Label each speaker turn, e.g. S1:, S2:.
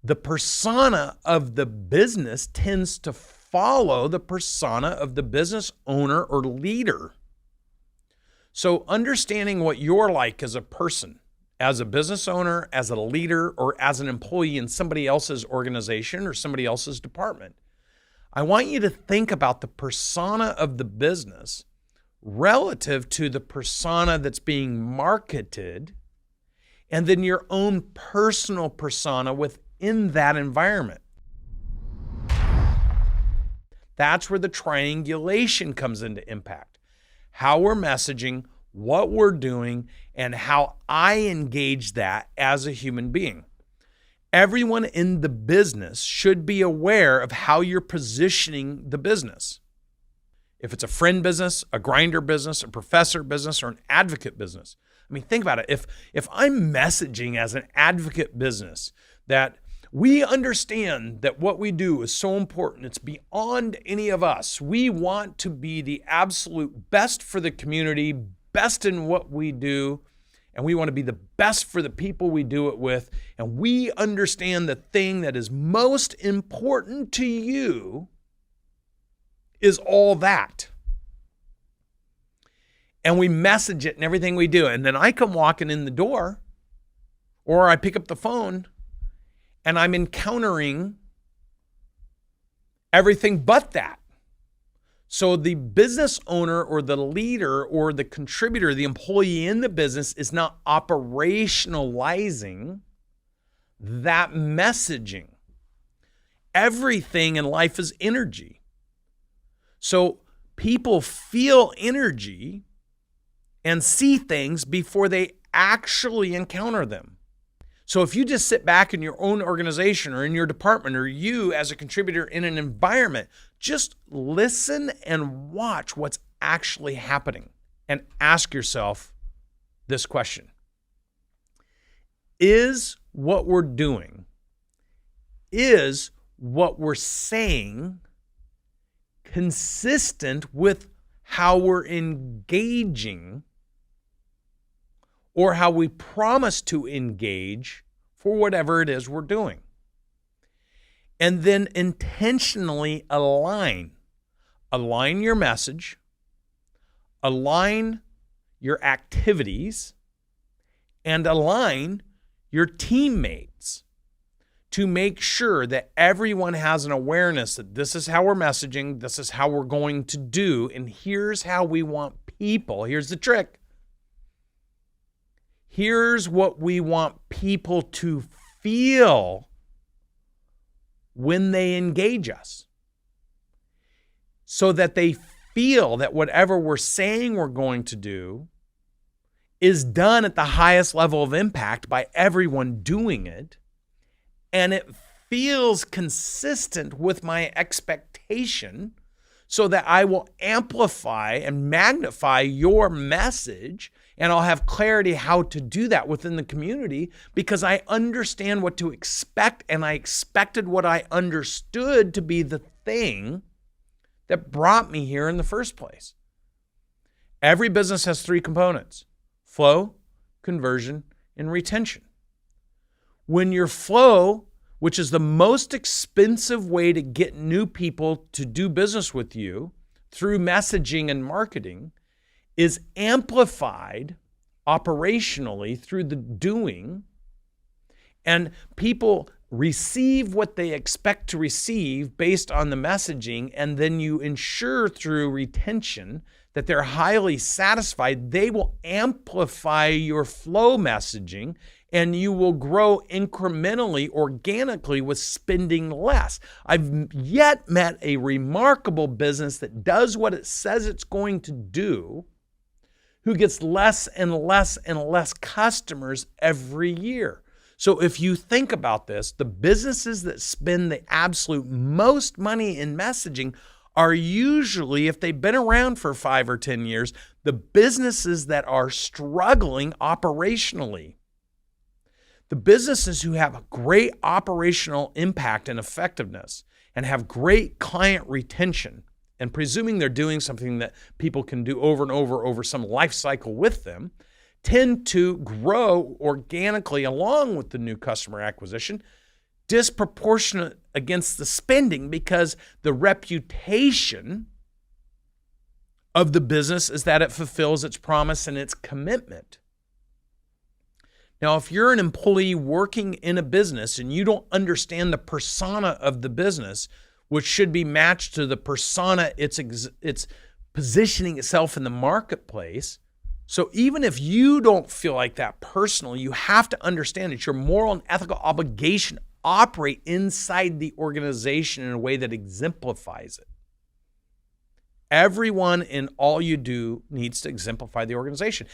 S1: the persona of the business tends to follow the persona of the business owner or leader. So understanding what you're like as a person, as a business owner, as a leader, or as an employee in somebody else's organization or somebody else's department, I want you to think about the persona of the business relative to the persona that's being marketed, and then your own personal persona within that environment. That's where the triangulation comes into impact. How we're messaging, what we're doing, and how I engage that as a human being. Everyone in the business should be aware of how you're positioning the business. If it's a friend business, a grinder business, a professor business, or an advocate business. I mean, think about it. If I'm messaging as an advocate business that we understand that what we do is so important, it's beyond any of us. We want to be the absolute best for the community, best in what we do, and we want to be the best for the people we do it with. And we understand the thing that is most important to you is all that. And we message it in everything we do. And then I come walking in the door, or I pick up the phone, and I'm encountering everything but that. So the business owner or the leader or the contributor, the employee in the business is not operationalizing that messaging. Everything in life is energy. So people feel energy and see things before they actually encounter them. So if you just sit back in your own organization or in your department, or you as a contributor in an environment, just listen and watch what's actually happening and ask yourself this question. Is what we're doing, is what we're saying consistent with how we're engaging or how we promise to engage for whatever it is we're doing? And then intentionally align your message, align your activities, and align your teammates to make sure that everyone has an awareness that this is how we're messaging, this is how we're going to do, and here's how we want people. Here's the trick. Here's what we want people to feel when they engage us, so that they feel that whatever we're saying we're going to do is done at the highest level of impact by everyone doing it, and it feels consistent with my expectation, so that I will amplify and magnify your message, and I'll have clarity how to do that within the community because I understand what to expect, and I expected what I understood to be the thing that brought me here in the first place. Every business has three components: flow, conversion, and retention. When your flow, which is the most expensive way to get new people to do business with you through messaging and marketing, is amplified operationally through the doing, and people receive what they expect to receive based on the messaging, and then you ensure through retention that they're highly satisfied, they will amplify your flow messaging, and you will grow incrementally, organically, with spending less. I've yet met a remarkable business that does what it says it's going to do, who gets less and less and less customers every year. So if you think about this, the businesses that spend the absolute most money in messaging are usually, if they've been around for 5 or 10 years, the businesses that are struggling operationally. The businesses who have a great operational impact and effectiveness and have great client retention, and presuming they're doing something that people can do over and over some life cycle with them, tend to grow organically along with the new customer acquisition, disproportionate against the spending because the reputation of the business is that it fulfills its promise and its commitment. Now, if you're an employee working in a business and you don't understand the persona of the business, which should be matched to the persona it's positioning itself in the marketplace. So even if you don't feel like that personally, you have to understand it's your moral and ethical obligation to operate inside the organization in a way that exemplifies it. Everyone in all you do needs to exemplify the organization.